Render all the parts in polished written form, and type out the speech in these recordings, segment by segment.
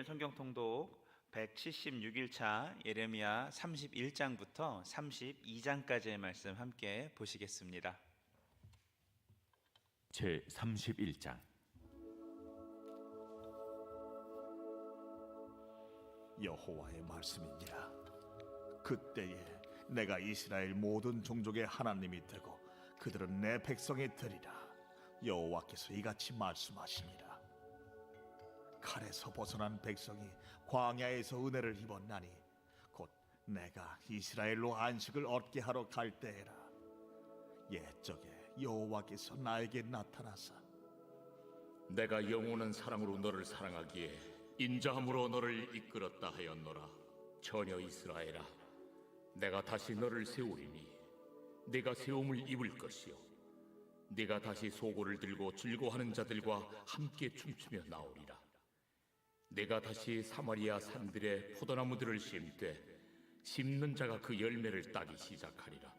성경 통독 176일차 예레미야 31장부터 32장까지의 말씀 함께 보시겠습니다. 제 31장. 여호와의 말씀이니라. 그때에 내가 이스라엘 모든 종족의 하나님이 되고 그들은 내 백성이 되리라. 여호와께서 이같이 말씀하시니라. 칼에서 벗어난 백성이 광야에서 은혜를 입었나니 곧 내가 이스라엘로 안식을 얻게 하러 갈 때에라. 옛적에 여호와께서 나에게 나타나사 내가 영원한 사랑으로 너를 사랑하기에 인자함으로 너를 이끌었다 하였노라. 처녀 이스라엘아, 내가 다시 너를 세우리니 네가 세움을 입을 것이요 네가 다시 소고를 들고 즐거워하는 자들과 함께 춤추며 나오리라. 내가 다시 사마리아 산들에 포도나무들을 심되 심는 자가 그 열매를 따기 시작하리라.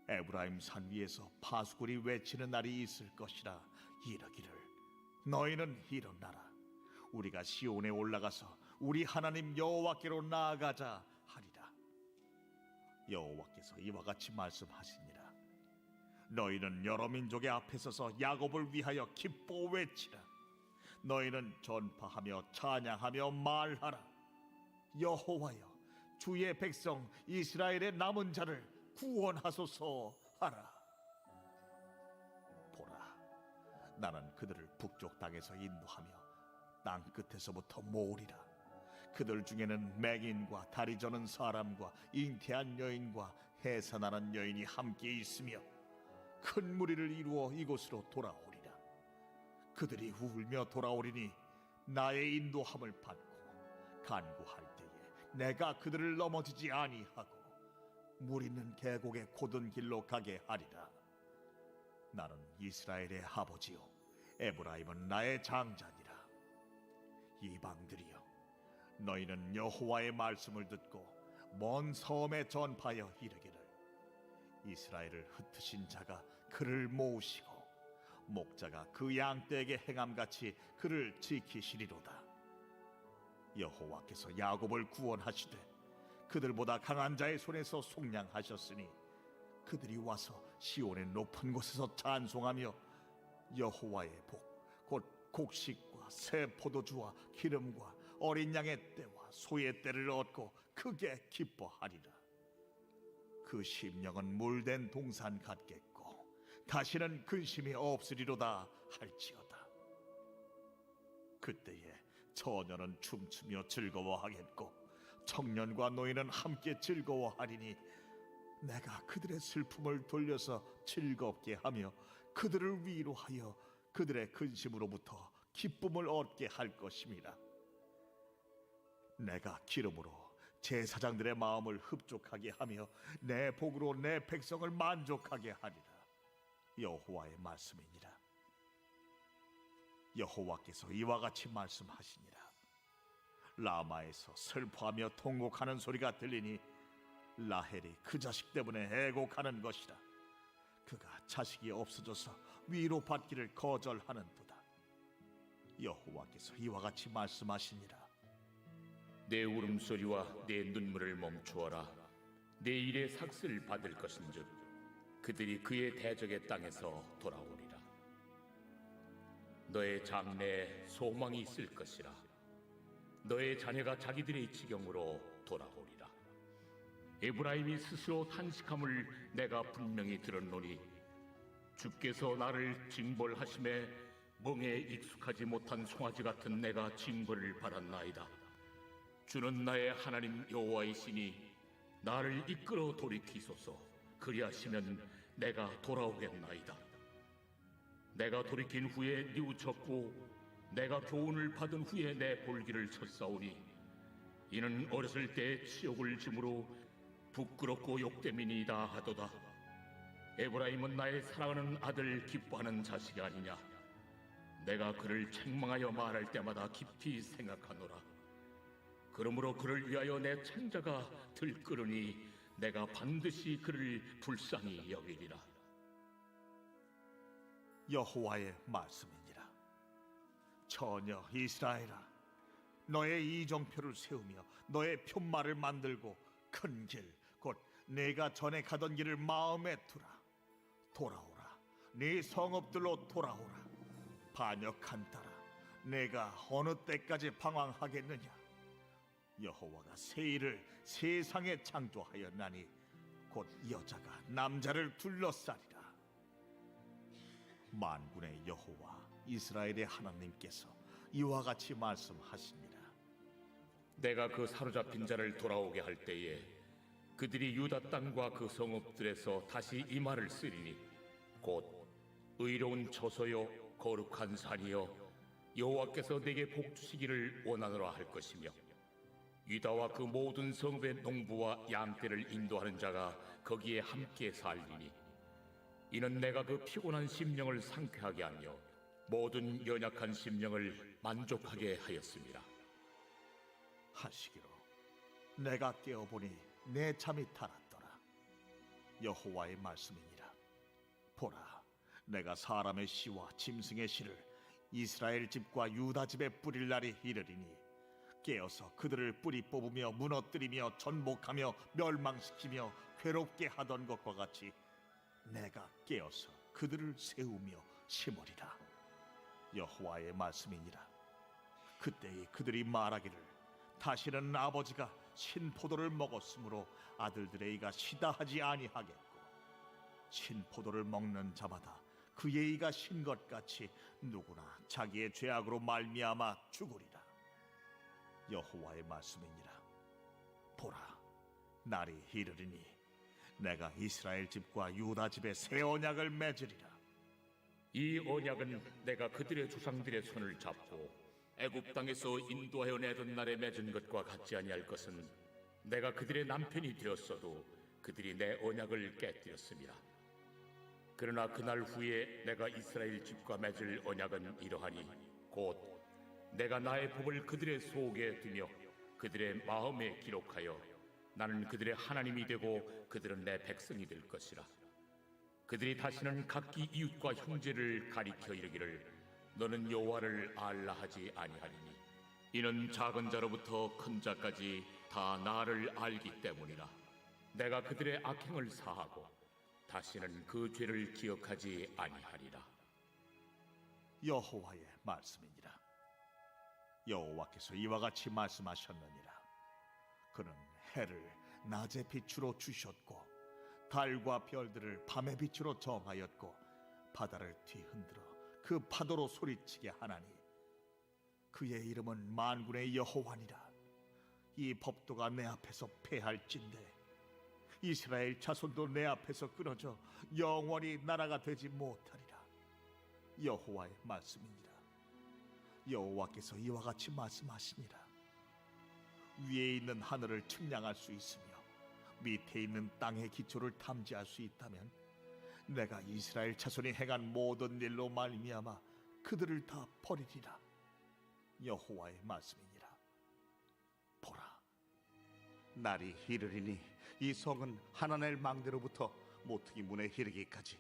에브라임 산 위에서 파수꾼이 외치는 날이 있을 것이라. 이르기를 너희는 일어나라. 우리가 시온에 올라가서 우리 하나님 여호와께로 나아가자 하리라. 여호와께서 이와 같이 말씀하시니라. 너희는 여러 민족의 앞에 서서 야곱을 위하여 기뻐 외치라. 너희는 전파하며 찬양하며 말하라. 여호와여, 주의 백성 이스라엘의 남은 자를 구원하소서 하라. 보라, 나는 그들을 북쪽 땅에서 인도하며 땅 끝에서부터 모으리라. 그들 중에는 맹인과 다리 저는 사람과 잉태한 여인과 해산하는 여인이 함께 있으며 큰 무리를 이루어 이곳으로 돌아오리라. 그들이 울며 돌아오리니 나의 인도함을 받고 간구할 때에 내가 그들을 넘어지지 아니하고 물 있는 계곡의 곧은 길로 가게 하리라. 나는 이스라엘의 아버지요 에브라임은 나의 장자니라. 이방들이여, 너희는 여호와의 말씀을 듣고 먼 섬에 전파하여 이르기를 이스라엘을 흩으신 자가 그를 모으시고 목자가 그 양떼에게 행함같이 그를 지키시리로다. 여호와께서 야곱을 구원하시되 그들보다 강한 자의 손에서 속량하셨으니 그들이 와서 시온의 높은 곳에서 찬송하며 여호와의 복 곧 곡식과 새 포도주와 기름과 어린 양의 떼와 소의 떼를 얻고 크게 기뻐하리라. 그 심령은 물된 동산 같겠고 다시는 근심이 없으리로다 할지어다. 그때에 처녀는 춤추며 즐거워하겠고 청년과 노인은 함께 즐거워하리니 내가 그들의 슬픔을 돌려서 즐겁게 하며 그들을 위로하여 그들의 근심으로부터 기쁨을 얻게 할 것임이라. 내가 기름으로 제사장들의 마음을 흡족하게 하며 내 복으로 내 백성을 만족하게 하리라. 여호와의 말씀이니라. 여호와께서 이와 같이 말씀하시니라. 라마에서 슬퍼하며 통곡하는 소리가 들리니 라헬이 그 자식 때문에 애곡하는 것이라. 그가 자식이 없어져서 위로받기를 거절하는도다. 여호와께서 이와 같이 말씀하시니라. 내 울음소리와 내 눈물을 멈추어라. 내 일의 삭슬 받을 것인즉 그들이 그의 대적의 땅에서 돌아오리라. 너의 장래에 소망이 있을 것이라. 너의 자녀가 자기들의 지경으로 돌아오리라. 에브라임이 스스로 탄식함을 내가 분명히 들었노니 주께서 나를 징벌하심에 멍에 익숙하지 못한 송아지 같은 내가 징벌을 받았나이다. 주는 나의 하나님 여호와이시니 나를 이끌어 돌이키소서. 그리하시면 내가 돌아오겠나이다. 내가 돌이킨 후에 뉘우쳤고 내가 교훈을 받은 후에 내 볼기를 쳤사오니 이는 어렸을 때 치욕을 짐으로 부끄럽고 욕됨이니이다 하도다. 에브라임은 나의 사랑하는 아들 기뻐하는 자식이 아니냐. 내가 그를 책망하여 말할 때마다 깊이 생각하노라. 그러므로 그를 위하여 내 창자가 들끓으니 내가 반드시 그를 불쌍히 여기리라. 여호와의 말씀이니라. 처녀 이스라엘아, 너의 이정표를 세우며 너의 편말을 만들고 큰 길 곧 내가 전에 가던 길을 마음에 두라. 돌아오라, 네 성읍들로 돌아오라. 반역한따라 내가 어느 때까지 방황하겠느냐. 여호와가 새 일을 세상에 창조하였나니 곧 여자가 남자를 둘러싸리라. 만군의 여호와 이스라엘의 하나님께서 이와 같이 말씀하시니라. 내가 그 사로잡힌 자를 돌아오게 할 때에 그들이 유다 땅과 그 성읍들에서 다시 이 말을 쓰리니 곧 의로운 처소요 거룩한 산이여 여호와께서 내게 복 주시기를 원하노라 할 것이며 유다와 그 모든 성읍의 농부와 양떼를 인도하는 자가 거기에 함께 살리니 이는 내가 그 피곤한 심령을 상쾌하게 하며 모든 연약한 심령을 만족하게 하였습니다. 하시기로 내가 깨어보니 내 잠이 달았더라. 여호와의 말씀이니라. 보라, 내가 사람의 씨와 짐승의 씨를 이스라엘 집과 유다 집에 뿌릴 날이 이르리니 깨어서 그들을 뿌리 뽑으며 무너뜨리며 전복하며 멸망시키며 괴롭게 하던 것과 같이 내가 깨어서 그들을 세우며 심으리라. 여호와의 말씀이니라. 그때에 그들이 말하기를 다시는 아버지가 신포도를 먹었으므로 아들들의 이가 시다 하지 아니하겠고 신포도를 먹는 자마다 그의 이가 신 것 같이 누구나 자기의 죄악으로 말미암아 죽으리라. 여호와의 말씀이니라. 보라, 날이 이르리니 내가 이스라엘 집과 유다 집에 새 언약을 맺으리라. 이 언약은 내가 그들의 조상들의 손을 잡고 애굽 땅에서 인도하여 내던 날에 맺은 것과 같지 아니할 것은 내가 그들의 남편이 되었어도 그들이 내 언약을 깨뜨렸습니다. 그러나 그날 후에 내가 이스라엘 집과 맺을 언약은 이러하니 곧 내가 나의 법을 그들의 속에 두며 그들의 마음에 기록하여 나는 그들의 하나님이 되고 그들은 내 백성이 될 것이라. 그들이 다시는 각기 이웃과 형제를 가리켜 이르기를 너는 여호와를 알라 하지 아니하리니 이는 작은 자로부터 큰 자까지 다 나를 알기 때문이라. 내가 그들의 악행을 사하고 다시는 그 죄를 기억하지 아니하리라. 여호와의 말씀이니라. 여호와께서 이와 같이 말씀하셨느니라. 그는 해를 낮의 빛으로 주셨고 달과 별들을 밤의 빛으로 정하였고 바다를 뒤흔들어 그 파도로 소리치게 하나니 그의 이름은 만군의 여호와니라. 이 법도가 내 앞에서 패할진대 이스라엘 자손도 내 앞에서 끊어져 영원히 나라가 되지 못하리라. 여호와의 말씀이니라. 여호와께서 이와 같이 말씀하시니라. 위에 있는 하늘을 측량할 수 있으며 밑에 있는 땅의 기초를 탐지할 수 있다면 내가 이스라엘 자손이 행한 모든 일로 말미암아 그들을 다 버리리라. 여호와의 말씀이니라. 보라, 날이 이르리니 이 성은 하나넬 망대로부터 모퉁이 문에 이르기까지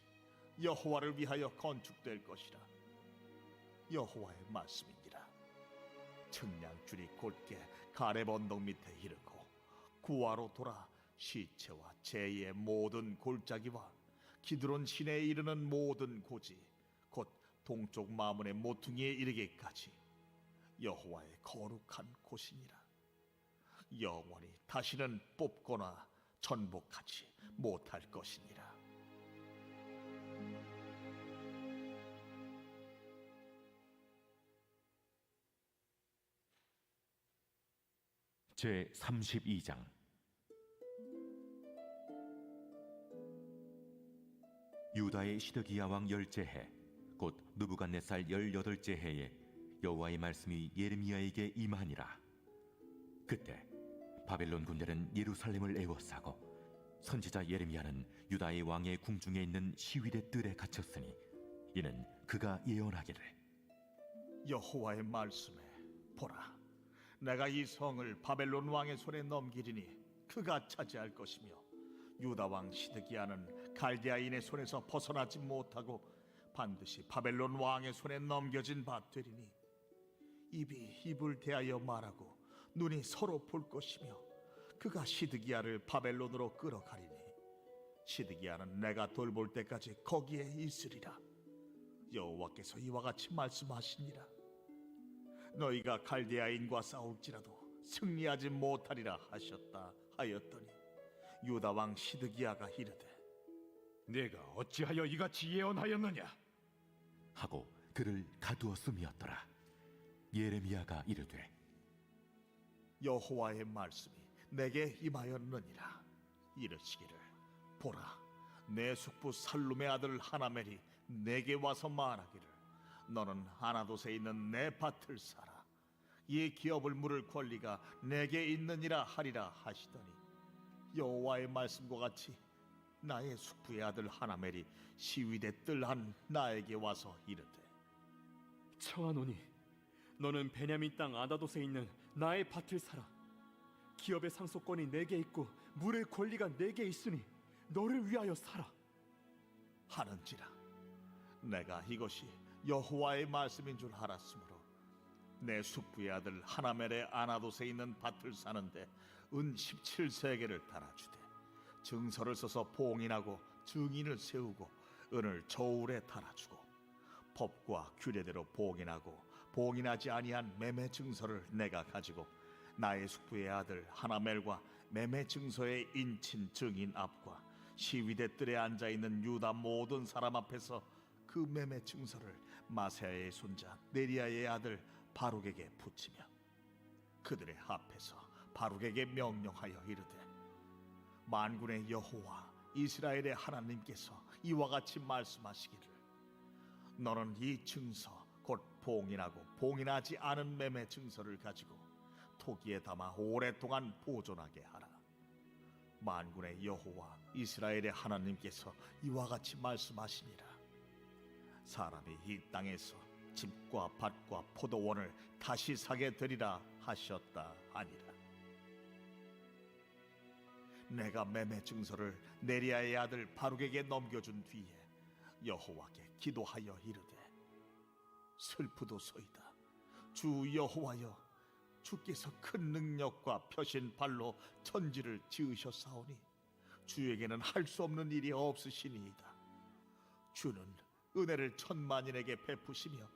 여호와를 위하여 건축될 것이라. 여호와의 말씀이니라. 측량줄이 곧게 가렙 언덕 밑에 이르고 구화로 돌아 시체와 제의 모든 골짜기와 기드론 시내에 이르는 모든 고지 곧 동쪽 마문의 모퉁이에 이르기까지 여호와의 거룩한 곳이니라. 영원히 다시는 뽑거나 전복하지 못할 것이니라. 제 32장. 유다의 시드기야 왕 10째 해 곧 느부갓네살 18째 해에 여호와의 말씀이 예레미야에게 임하니라. 그때 바벨론 군대는 예루살렘을 에워싸고 선지자 예레미야는 유다의 왕의 궁중에 있는 시위대 뜰에 갇혔으니 이는 그가 예언하기를 여호와의 말씀에 보라, 내가 이 성을 바벨론 왕의 손에 넘기리니 그가 차지할 것이며 유다 왕 시드기야는 갈대아인의 손에서 벗어나지 못하고 반드시 바벨론 왕의 손에 넘겨진 바 되리니 입이 입을 대하여 말하고 눈이 서로 볼 것이며 그가 시드기야를 바벨론으로 끌어가리니 시드기야는 내가 돌볼 때까지 거기에 있으리라. 여호와께서 이와 같이 말씀하시니라. 너희가 갈대아인과 싸울지라도 승리하지 못하리라 하셨다 하였더니 유다 왕 시드기야가 이르되 네가 어찌하여 이같이 예언하였느냐? 하고 그를 가두었음이었더라. 예레미야가 이르되 여호와의 말씀이 내게 임하였느니라. 이르시기를 보라, 내 숙부 살룸의 아들 하나멜이 내게 와서 말하기를 너는 아나돗에 있는 내 밭을 사라. 이 기업을 물을 권리가 내게 있느니라 하리라 하시더니 여호와의 말씀과 같이 나의 숙부의 아들 하나멜이 시위대 뜰한 나에게 와서 이르되 청하노니 너는 베냐민 땅 아나돗에 있는 나의 밭을 사라. 기업의 상속권이 내게 있고 물의 권리가 내게 있으니 너를 위하여 사라. 하는지라. 내가 이것이 여호와의 말씀인 줄 알았으므로 내 숙부의 아들 하나멜의 아나돗에 있는 밭을 사는데 은 17세겔을 달아주되 증서를 써서 봉인하고 증인을 세우고 은을 저울에 달아주고 법과 규례대로 봉인하고 봉인하지 아니한 매매 증서를 내가 가지고 나의 숙부의 아들 하나멜과 매매 증서의 인친 증인 앞과 시위대 뜰에 앉아 있는 유다 모든 사람 앞에서 그 매매 증서를 마세야의 손자 네리야의 아들 바룩에게 붙이며 그들의 앞에서 바룩에게 명령하여 이르되 만군의 여호와 이스라엘의 하나님께서 이와 같이 말씀하시기를 너는 이 증서 곧 봉인하고 봉인하지 않은 매매 증서를 가지고 토기에 담아 오랫동안 보존하게 하라. 만군의 여호와 이스라엘의 하나님께서 이와 같이 말씀하시니라. 사람이 이 땅에서 집과 밭과 포도원을 다시 사게 되리라 하셨다 하니라. 내가 매매 증서를 네리야의 아들 바룩에게 넘겨준 뒤에 여호와께 기도하여 이르되 슬프도소이다. 주 여호와여, 주께서 큰 능력과 펴신 발로 천지를 지으셨사오니 주에게는 할 수 없는 일이 없으시니이다. 주는 은혜를 천만인에게 베푸시며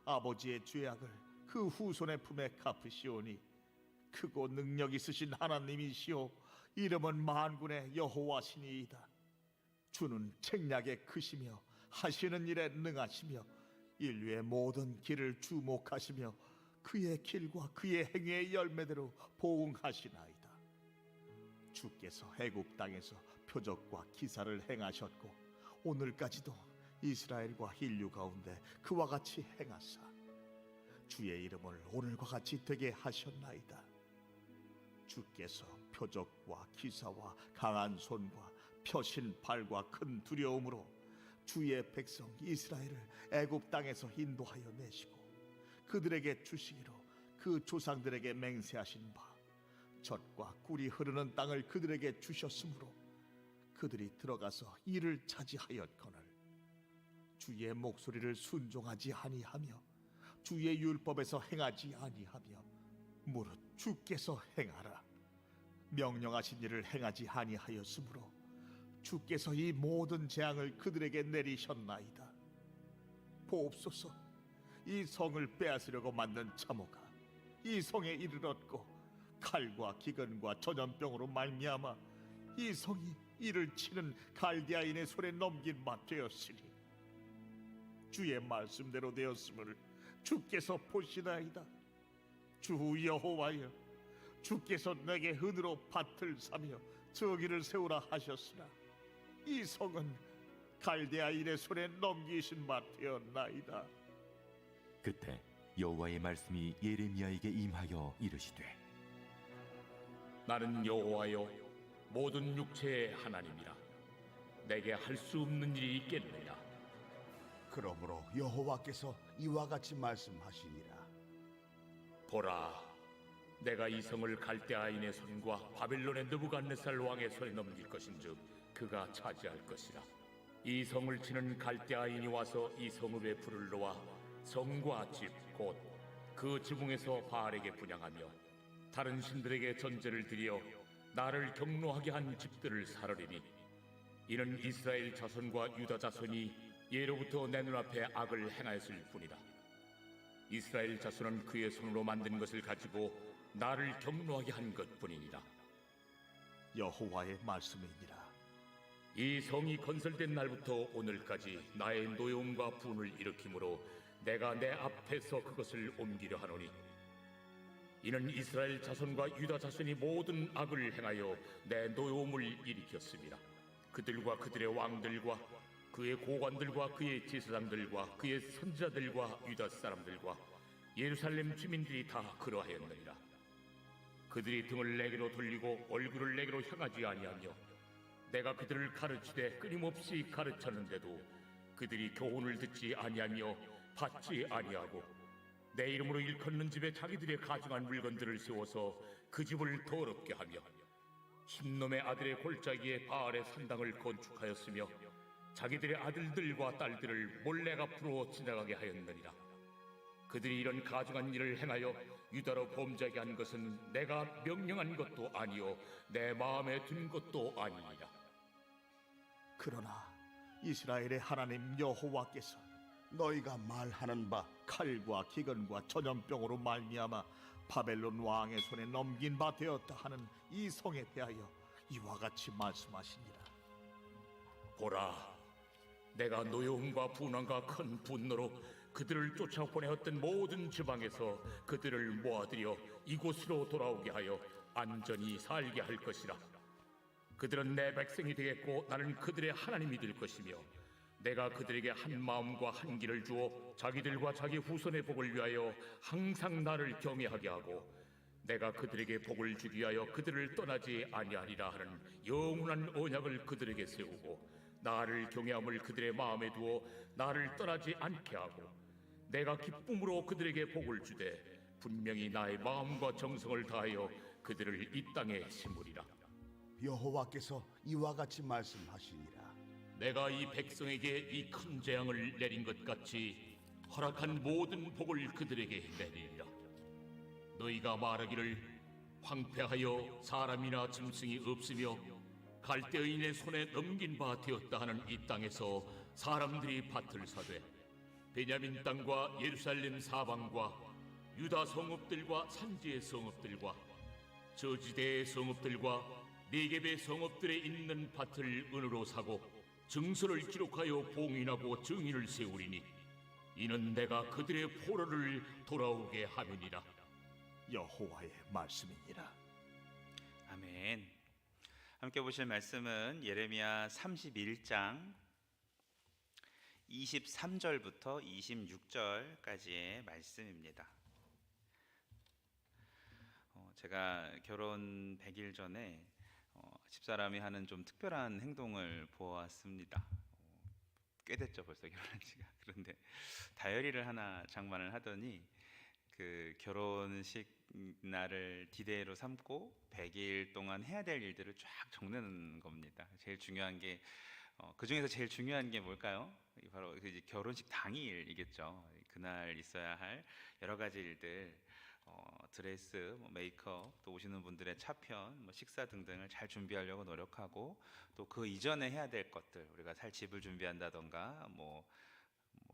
아버지의 죄악을 그 후손의 품에 갚으시오니 크고 능력 있으신 하나님이시오 이름은 만군의 여호와시니이다. 주는 책략에 크시며 하시는 일에 능하시며 인류의 모든 길을 주목하시며 그의 길과 그의 행위의 열매대로 보응하시나이다. 주께서 애굽 땅에서 표적과 기사를 행하셨고 오늘까지도 이스라엘과 인류 가운데 그와 같이 행하사 주의 이름을 오늘과 같이 되게 하셨나이다. 주께서 표적과 기사와 강한 손과 펴신 발과 큰 두려움으로 주의 백성 이스라엘을 애굽 땅에서 인도하여 내시고 그들에게 주시기로 그 조상들에게 맹세하신 바 젖과 꿀이 흐르는 땅을 그들에게 주셨으므로 그들이 들어가서 이를 차지하였거늘 주의 목소리를 순종하지 아니하며 주의 율법에서 행하지 아니하며 무릇 주께서 행하라 명령하신 일을 행하지 아니하였으므로 주께서 이 모든 재앙을 그들에게 내리셨나이다. 보옵소서, 이 성을 빼앗으려고 만든 참호가 이 성에 이르렀고 칼과 기근과 전염병으로 말미암아 이 성이 이를 치는 갈대아인의 손에 넘긴 바 되었으니 주의 말씀대로 되었음을 주께서 보시나이다. 주 여호와여, 주께서 내게 은으로 밭을 사며 저기를 세우라 하셨으나 이 성은 갈대아인의 손에 넘기신 바 되었나이다. 그때 여호와의 말씀이 예레미야에게 임하여 이르시되 나는 여호와여 모든 육체의 하나님이라 내게 할 수 없는 일이 있겠느냐. 그러므로 여호와께서 이와 같이 말씀하시니라. 보라, 내가 이 성을 갈대아인의 손과 바벨론의 느부갓네살 왕의 손에 넘길 것인즉 그가 차지할 것이라. 이 성을 치는 갈대아인이 와서 이 성읍에 불을 놓아 성과 집 곧 그 지붕에서 바알에게 분향하며 다른 신들에게 전제를 드려 나를 경노하게 한 집들을 사르리니 이는 이스라엘 자손과 유다 자손이 예로부터 내 눈앞에 악을 행하였을 뿐이다. 이스라엘 자손은 그의 손으로 만든 것을 가지고 나를 경노하게 한 것뿐이니라. 여호와의 말씀이니라. 이 성이 건설된 날부터 오늘까지 나의 노여움과 분을 일으키므로 내가 내 앞에서 그것을 옮기려 하노니 이는 이스라엘 자손과 유다 자손이 모든 악을 행하여 내 노여움을 일으켰습니다. 그들과 그들의 왕들과 그의 고관들과 그의 제사장들과 그의 선지자들과 유다 사람들과 예루살렘 주민들이 다 그러하였느니라. 그들이 등을 내게로 돌리고 얼굴을 내게로 향하지 아니하며 내가 그들을 가르치되 끊임없이 가르쳤는데도 그들이 교훈을 듣지 아니하며 받지 아니하고 내 이름으로 일컫는 집에 자기들의 가증한 물건들을 세워서 그 집을 더럽게 하며 흰놈의 아들의 골짜기에 바알의 산당을 건축하였으며 자기들의 아들들과 딸들을 몰래 앞으로 지나가게 하였느니라. 그들이 이런 가증한 일을 행하여 유다로 범죄하게 한 것은 내가 명령한 것도 아니요 내 마음에 든 것도 아니니라. 그러나 이스라엘의 하나님 여호와께서 너희가 말하는 바 칼과 기근과 전염병으로 말미암아 바벨론 왕의 손에 넘긴 바 되었다 하는 이 성에 대하여 이와 같이 말씀하시니라. 보라, 내가 노여움과 분함과 큰 분노로 그들을 쫓아보내었던 모든 지방에서 그들을 모아들여 이곳으로 돌아오게 하여 안전히 살게 할 것이라. 그들은 내 백성이 되겠고 나는 그들의 하나님이 될 것이며 내가 그들에게 한 마음과 한 길을 주어 자기들과 자기 후손의 복을 위하여 항상 나를 경외하게 하고 내가 그들에게 복을 주기 위하여 그들을 떠나지 아니하리라 하는 영원한 언약을 그들에게 세우고 나를 경외함을 그들의 마음에 두어 나를 떠나지 않게 하고 내가 기쁨으로 그들에게 복을 주되 분명히 나의 마음과 정성을 다하여 그들을 이 땅에 심으리라. 여호와께서 이와 같이 말씀하시니라. 내가 이 백성에게 이 큰 재앙을 내린 것 같이 허락한 모든 복을 그들에게 내리리라. 너희가 말하기를 황폐하여 사람이나 짐승이 없으며 갈대어인의 손에 넘긴 바 되었다 하는 이 땅에서 사람들이 밭을 사되 베냐민 땅과 예루살렘 사방과 유다 성읍들과 산지의 성읍들과 저지대의 성읍들과 네겝의 성읍들에 있는 밭을 은으로 사고 증서를 기록하여 봉인하고 증인을 세우리니 이는 내가 그들의 포로를 돌아오게 함이니라. 여호와의 말씀이니라. 아멘. 함께 보실 말씀은 예레미야 31장 23절부터 26절까지의 말씀입니다. 제가 결혼 100일 전에 집사람이 하는 좀 특별한 행동을 보았습니다. 꽤 됐죠, 벌써 결혼한 지가. 그런데 다이어리를 하나 장만을 하더니 그 결혼식 날을 디데이로 삼고 100일 동안 해야 될 일들을 쫙 적는 겁니다. 제일 중요한 게 그 중에서 제일 중요한 게 뭘까요? 바로 이제 결혼식 당일이겠죠. 그날 있어야 할 여러 가지 일들, 드레스, 메이크업, 또 오시는 분들의 차편, 식사 등등을 잘 준비하려고 노력하고 또 그 이전에 해야 될 것들, 우리가 살 집을 준비한다던가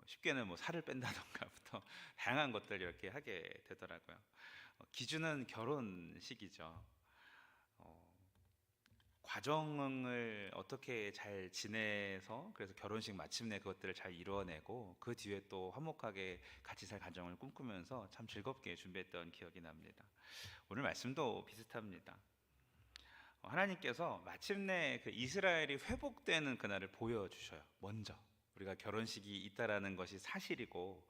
쉽게는 살을 뺀다던가부터 다양한 것들 이렇게 하게 되더라고요. 기준은 결혼식이죠. 과정을 어떻게 잘 지내서 그래서 결혼식 마침내 그것들을 잘 이루어내고 그 뒤에 또 화목하게 같이 살 가정을 꿈꾸면서 참 즐겁게 준비했던 기억이 납니다. 오늘 말씀도 비슷합니다. 하나님께서 마침내 그 이스라엘이 회복되는 그날을 보여주셔요. 먼저 우리가 결혼식이 있다라는 것이 사실이고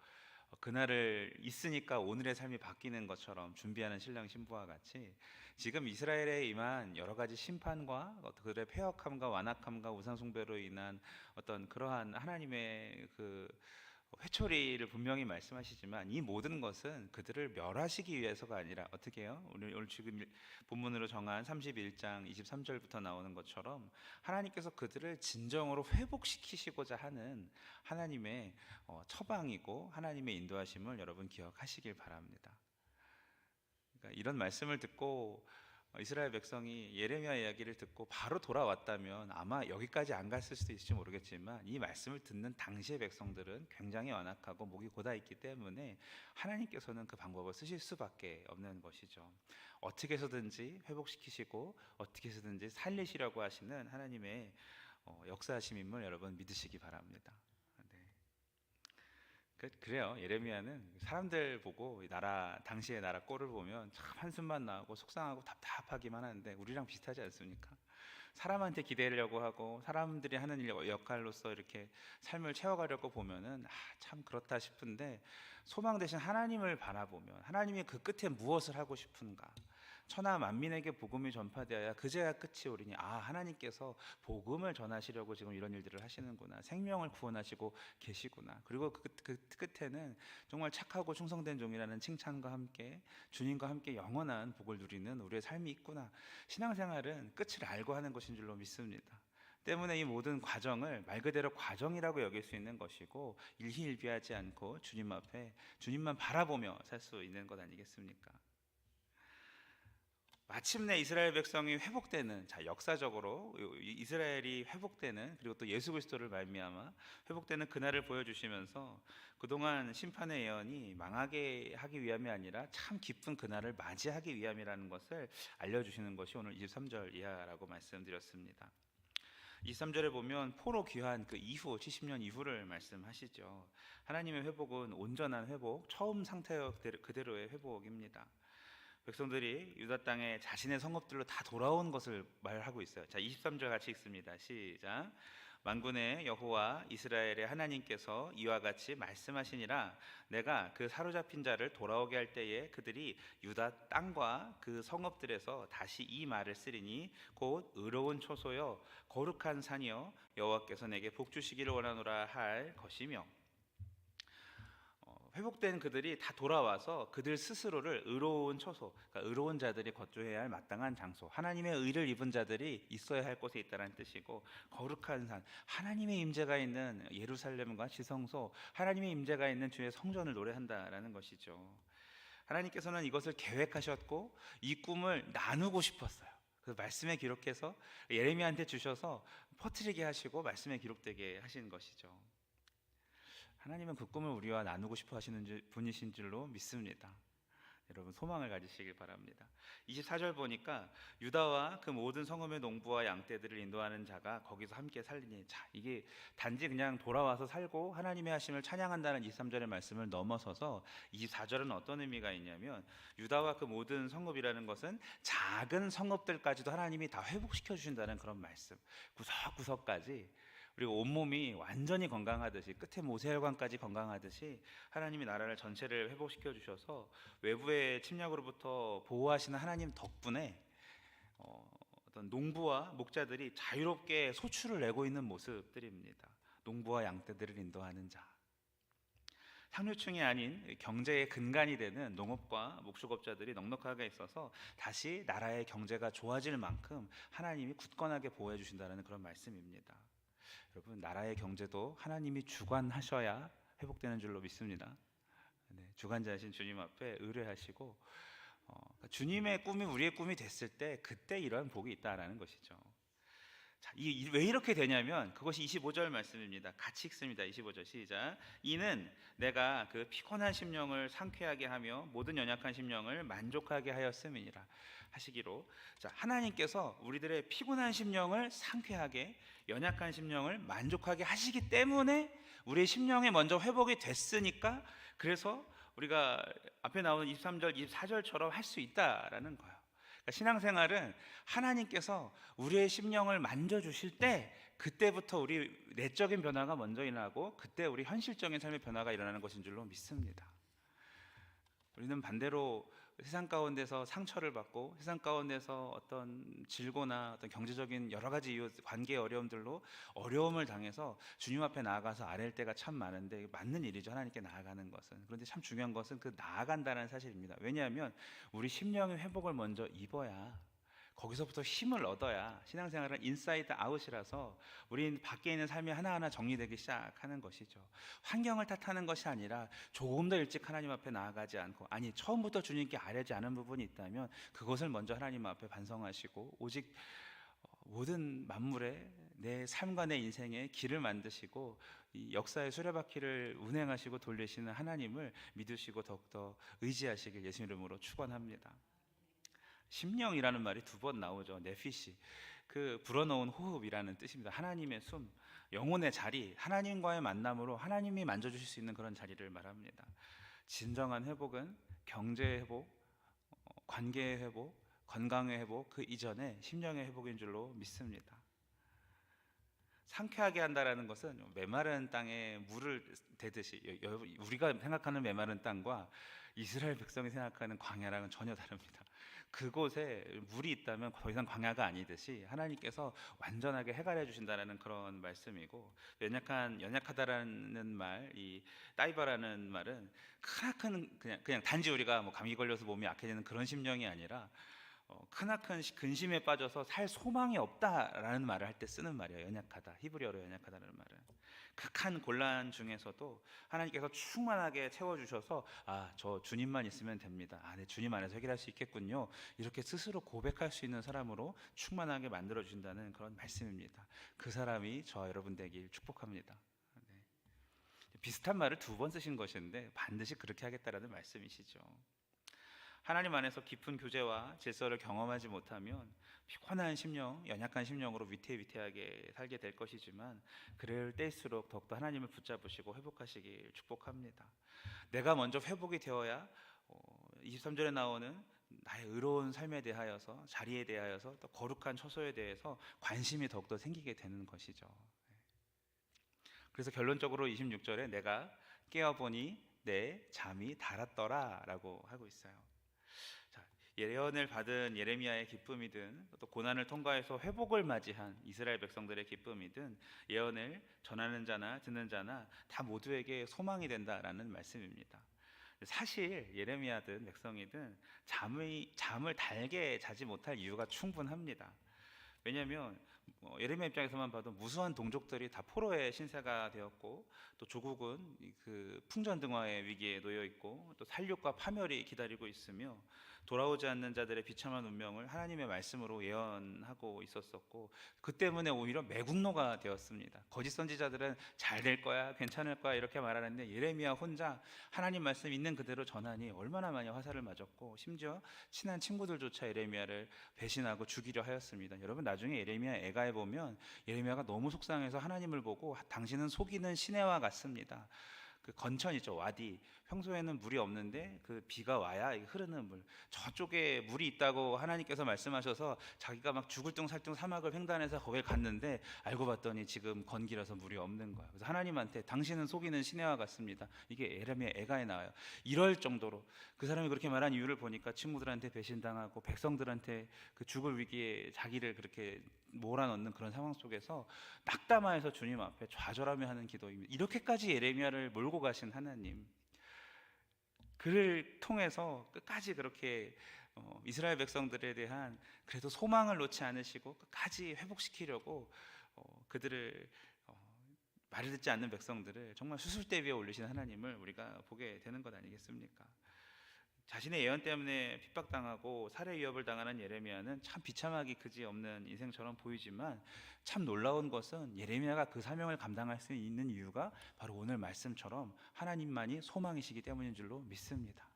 그날을 있으니까 오늘의 삶이 바뀌는 것처럼 준비하는 신랑 신부와 같이 지금 이스라엘에 임한 여러 가지 심판과 그들의 패역함과 완악함과 우상 숭배로 인한 어떤 그러한 하나님의 그 회초리를 분명히 말씀하시지만 이 모든 것은 그들을 멸하시기 위해서가 아니라 어떻게 해요? 오늘 지금 본문으로 정한 31장 23절부터 나오는 것처럼 하나님께서 그들을 진정으로 회복시키시고자 하는 하나님의 처방이고 하나님의 인도하심을 여러분 기억하시길 바랍니다. 그러니까 이런 말씀을 듣고 이스라엘 백성이 예레미야 이야기를 듣고 바로 돌아왔다면 아마 여기까지 안 갔을 수도 있을지 모르겠지만 이 말씀을 듣는 당시의 백성들은 굉장히 완악하고 목이 고다 있기 때문에 하나님께서는 그 방법을 쓰실 수밖에 없는 것이죠. 어떻게 해서든지 회복시키시고 어떻게 해서든지 살리시려고 하시는 하나님의 역사하심임을 여러분 믿으시기 바랍니다. 그래요. 예레미야는 사람들 보고 당시의 나라 꼴을 보면 참 한숨만 나오고 속상하고 답답하기만 하는데 우리랑 비슷하지 않습니까? 사람한테 기대려고 하고 사람들이 하는 역할로서 이렇게 삶을 채워가려고 보면은 참 그렇다 싶은데 소망 대신 하나님을 바라보면 하나님이 그 끝에 무엇을 하고 싶은가? 천하 만민에게 복음이 전파되어야 그제야 끝이 오리니 하나님께서 복음을 전하시려고 지금 이런 일들을 하시는구나. 생명을 구원하시고 계시구나. 그리고 그 끝에는 정말 착하고 충성된 종이라는 칭찬과 함께 주님과 함께 영원한 복을 누리는 우리의 삶이 있구나. 신앙생활은 끝을 알고 하는 것인 줄로 믿습니다. 때문에 이 모든 과정을 말 그대로 과정이라고 여길 수 있는 것이고 일희일비하지 않고 주님 앞에 주님만 바라보며 살 수 있는 것 아니겠습니까? 마침내 이스라엘 백성이 회복되는, 역사적으로 이스라엘이 회복되는, 그리고 또 예수 그리스도를 말미암아 회복되는 그날을 보여주시면서 그동안 심판의 예언이 망하게 하기 위함이 아니라 참 기쁜 그날을 맞이하기 위함이라는 것을 알려주시는 것이 오늘 23절 이하라고 말씀드렸습니다. 23절에 보면 포로 귀환 그 이후 70년 이후를 말씀하시죠. 하나님의 회복은 온전한 회복, 처음 상태 그대로의 회복입니다. 백성들이 유다 땅에 자신의 성읍들로 다 돌아온 것을 말하고 있어요. 자, 23절 같이 읽습니다. 시작. 만군의 여호와 이스라엘의 하나님께서 이와 같이 말씀하시니라. 내가 그 사로잡힌 자를 돌아오게 할 때에 그들이 유다 땅과 그 성읍들에서 다시 이 말을 쓰리니 곧 의로운 초소여 거룩한 산이여 여호와께서 내게 복 주시기를 원하노라 할 것이며, 회복된 그들이 다 돌아와서 그들 스스로를 의로운 처소, 그러니까 의로운 자들이 거주해야 할 마땅한 장소, 하나님의 의를 입은 자들이 있어야 할 곳에 있다는 뜻이고, 거룩한 산, 하나님의 임재가 있는 예루살렘과 지성소, 하나님의 임재가 있는 주의 성전을 노래한다라는 것이죠. 하나님께서는 이것을 계획하셨고 이 꿈을 나누고 싶었어요. 그 말씀에 기록해서 예레미야한테 주셔서 퍼뜨리게 하시고 말씀에 기록되게 하신 것이죠. 하나님은 그 꿈을 우리와 나누고 싶어 하시는 분이신 줄로 믿습니다. 여러분 소망을 가지시길 바랍니다. 24절 보니까 유다와 그 모든 성읍의 농부와 양떼들을 인도하는 자가 거기서 함께 살리니, 자, 이게 단지 그냥 돌아와서 살고 하나님의 하심을 찬양한다는 23절의 말씀을 넘어서서 24절은 어떤 의미가 있냐면, 유다와 그 모든 성읍이라는 것은 작은 성읍들까지도 하나님이 다 회복시켜 주신다는 그런 말씀, 구석구석까지, 그리고 온몸이 완전히 건강하듯이 끝에 모세혈관까지 건강하듯이 하나님이 나라를 전체를 회복시켜 주셔서 외부의 침략으로부터 보호하시는 하나님 덕분에 어떤 농부와 목자들이 자유롭게 소출을 내고 있는 모습들입니다. 농부와 양떼들을 인도하는 자, 상류층이 아닌 경제의 근간이 되는 농업과 목축업자들이 넉넉하게 있어서 다시 나라의 경제가 좋아질 만큼 하나님이 굳건하게 보호해 주신다는 그런 말씀입니다. 여러분, 나라의 경제도 하나님이 주관하셔야 회복되는 줄로 믿습니다. 주관자이신 주님 앞에 의뢰하시고 주님의 꿈이 우리의 꿈이 됐을 때 그때 이러한 복이 있다라는 것이죠. 자, 왜 이렇게 되냐면 그것이 25절 말씀입니다. 같이 읽습니다. 25절 시작. 이는 내가 그 피곤한 심령을 상쾌하게 하며 모든 연약한 심령을 만족하게 하였음이니라 하시기로, 자, 하나님께서 우리들의 피곤한 심령을 상쾌하게, 연약한 심령을 만족하게 하시기 때문에 우리의 심령이 먼저 회복이 됐으니까, 그래서 우리가 앞에 나오는 23절, 24절처럼 할 수 있다라는 거예요. 그러니까 신앙생활은 하나님께서 우리의 심령을 만져주실 때 그때부터 우리 내적인 변화가 먼저 일어나고 그때 우리 현실적인 삶의 변화가 일어나는 것인 줄로 믿습니다. 우리는 반대로 세상 가운데서 상처를 받고 세상 가운데서 어떤 질고나 어떤 경제적인 여러 가지 이유, 관계 어려움들로 어려움을 당해서 주님 앞에 나아가서 아랠 때가 참 많은데 맞는 일이죠. 하나님께 나아가는 것은. 그런데 참 중요한 것은 그 나아간다는 사실입니다. 왜냐하면 우리 심령의 회복을 먼저 입어야, 거기서부터 힘을 얻어야 신앙생활은 인사이드 아웃이라서 우린 밖에 있는 삶이 하나하나 정리되기 시작하는 것이죠. 환경을 탓하는 것이 아니라 조금 더 일찍 하나님 앞에 나아가지 않고, 아니 처음부터 주님께 아뢰지 않은 부분이 있다면 그것을 먼저 하나님 앞에 반성하시고 오직 모든 만물에 내 삶과 내 인생의 길을 만드시고 이 역사의 수레바퀴를 운행하시고 돌리시는 하나님을 믿으시고 더욱더 의지하시길 예수 이름으로 축원합니다. 심령이라는 말이 2번 나오죠. 네피시, 그 불어넣은 호흡이라는 뜻입니다. 하나님의 숨, 영혼의 자리, 하나님과의 만남으로 하나님이 만져주실 수 있는 그런 자리를 말합니다. 진정한 회복은 경제의 회복, 관계의 회복, 건강의 회복, 그 이전에 심령의 회복인 줄로 믿습니다. 상쾌하게 한다라는 것은 메마른 땅에 물을 대듯이, 우리가 생각하는 메마른 땅과 이스라엘 백성이 생각하는 광야랑은 전혀 다릅니다. 그곳에 물이 있다면 더 이상 광야가 아니듯이 하나님께서 완전하게 해갈해 주신다는 그런 말씀이고, 연약하다라는 말, 이 따이바라는 말은 크나큰 그냥 단지 우리가 뭐 감기 걸려서 몸이 약해지는 그런 심령이 아니라 크나큰 근심에 빠져서 살 소망이 없다라는 말을 할 때 쓰는 말이에요. 연약하다, 히브리어로 연약하다는 말은 극한 곤란 중에서도 하나님께서 충만하게 채워주셔서 저 주님만 있으면 됩니다, 네, 주님 안에서 해결할 수 있겠군요, 이렇게 스스로 고백할 수 있는 사람으로 충만하게 만들어 주신다는 그런 말씀입니다. 그 사람이 저와 여러분 되길 축복합니다. 네. 비슷한 말을 2번 쓰신 것인데 반드시 그렇게 하겠다라는 말씀이시죠. 하나님 안에서 깊은 교제와 질서를 경험하지 못하면 피곤한 심령, 연약한 심령으로 위태위태하게 살게 될 것이지만, 그럴 때일수록 더욱더 하나님을 붙잡으시고 회복하시길 축복합니다. 내가 먼저 회복이 되어야 23절에 나오는 나의 의로운 삶에 대하여서, 자리에 대하여서, 또 거룩한 처소에 대해서 관심이 더욱더 생기게 되는 것이죠. 그래서 결론적으로 26절에 내가 깨어보니 내 잠이 달았더라 라고 하고 있어요. 예언을 받은 예레미야의 기쁨이든, 또 고난을 통과해서 회복을 맞이한 이스라엘 백성들의 기쁨이든, 예언을 전하는 자나 듣는 자나 다 모두에게 소망이 된다라는 말씀입니다. 사실 예레미야든 백성이든 잠을 달게 자지 못할 이유가 충분합니다. 왜냐하면 예레미야 입장에서만 봐도 무수한 동족들이 다 포로의 신세가 되었고, 또 조국은 그 풍전등화의 위기에 놓여 있고, 또 살육과 파멸이 기다리고 있으며, 돌아오지 않는 자들의 비참한 운명을 하나님의 말씀으로 예언하고 있었었고, 그 때문에 오히려 매국노가 되었습니다. 거짓 선지자들은 잘 될 거야, 괜찮을 거야 이렇게 말하는데, 예레미야 혼자 하나님 말씀 있는 그대로 전하니 얼마나 많이 화살을 맞았고, 심지어 친한 친구들조차 예레미야를 배신하고 죽이려 하였습니다. 여러분, 나중에 예레미야 애가에 보면 예레미야가 너무 속상해서 하나님을 보고 당신은 속이는 시내와 같습니다. 그 건천이죠, 와디. 평소에는 물이 없는데 그 비가 와야 흐르는 물, 저쪽에 물이 있다고 하나님께서 말씀하셔서 자기가 막 죽을 둥살둥 사막을 횡단해서 거길 갔는데 알고 봤더니 지금 건기라서 물이 없는 거야. 그래서 하나님한테 당신은 속이는 시내와 같습니다, 이게 예레미야 애가에 나와요. 이럴 정도로 그 사람이 그렇게 말한 이유를 보니까 친구들한테 배신당하고 백성들한테 그 죽을 위기에 자기를 그렇게 몰아넣는 그런 상황 속에서 낙담하여서 주님 앞에 좌절하며 하는 기도입니다. 이렇게까지 예레미야를 몰고 가신 하나님, 그를 통해서 끝까지 그렇게 이스라엘 백성들에 대한 그래도 소망을 놓지 않으시고 끝까지 회복시키려고 그들을 말을 듣지 않는 백성들을 정말 수술대 위에 올리신 하나님을 우리가 보게 되는 것 아니겠습니까? 자신의 예언 때문에 핍박당하고 살해 위협을 당하는 예레미야는 참 비참하기 그지없는 인생처럼 보이지만, 참 놀라운 것은 예레미야가 그 사명을 감당할 수 있는 이유가 바로 오늘 말씀처럼 하나님만이 소망이시기 때문인 줄로 믿습니다.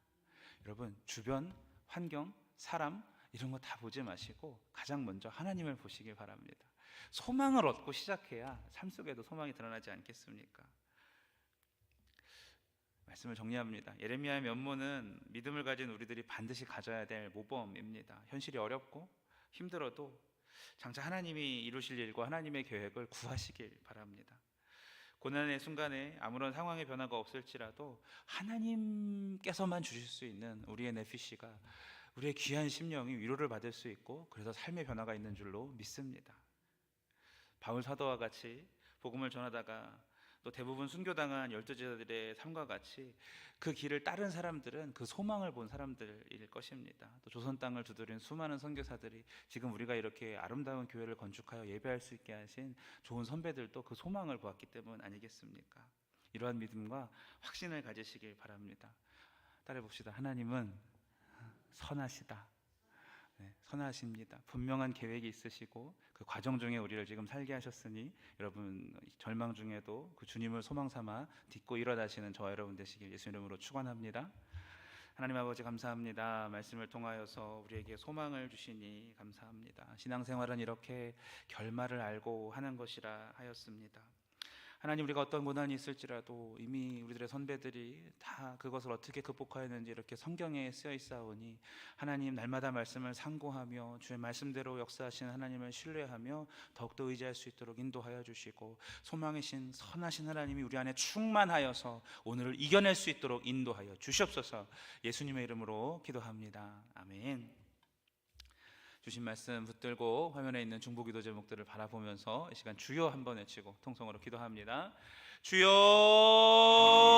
여러분, 주변 환경, 사람 이런 거 다 보지 마시고 가장 먼저 하나님을 보시길 바랍니다. 소망을 얻고 시작해야 삶 속에도 소망이 드러나지 않겠습니까? 말씀을 정리합니다. 예레미야의 면모는 믿음을 가진 우리들이 반드시 가져야 될 모범입니다. 현실이 어렵고 힘들어도 장차 하나님이 이루실 일과 하나님의 계획을 구하시길 바랍니다. 고난의 순간에 아무런 상황의 변화가 없을지라도 하나님께서만 주실 수 있는 우리의 네피시가, 우리의 귀한 심령이 위로를 받을 수 있고, 그래서 삶의 변화가 있는 줄로 믿습니다. 바울 사도와 같이 복음을 전하다가 또 대부분 순교당한 열두 제자들의 삶과 같이 그 길을 따른 사람들은 그 소망을 본 사람들일 것입니다. 또 조선 땅을 두드린 수많은 선교사들이 지금 우리가 이렇게 아름다운 교회를 건축하여 예배할 수 있게 하신 좋은 선배들도 그 소망을 보았기 때문 아니겠습니까? 이러한 믿음과 확신을 가지시길 바랍니다. 따라해 봅시다. 하나님은 선하시다. 네, 선하십니다. 분명한 계획이 있으시고 그 과정 중에 우리를 지금 살게 하셨으니 여러분 절망 중에도 그 주님을 소망 삼아 딛고 일어나시는 저와 여러분 되시길 예수 이름으로 축원합니다. 하나님 아버지 감사합니다. 말씀을 통하여서 우리에게 소망을 주시니 감사합니다. 신앙생활은 이렇게 결말을 알고 하는 것이라 하였습니다. 하나님, 우리가 어떤 고난이 있을지라도 이미 우리들의 선배들이 다 그것을 어떻게 극복하였는지 이렇게 성경에 쓰여 있사오니 하나님, 날마다 말씀을 상고하며 주의 말씀대로 역사하신 하나님을 신뢰하며 더욱더 의지할 수 있도록 인도하여 주시고, 소망이신 선하신 하나님이 우리 안에 충만하여서 오늘을 이겨낼 수 있도록 인도하여 주시옵소서. 예수님의 이름으로 기도합니다. 아멘. 주신 말씀 붙들고 화면에 있는 중보기도 제목들을 바라보면서 이 시간 주여 한번 외치고 통성으로 기도합니다. 주여.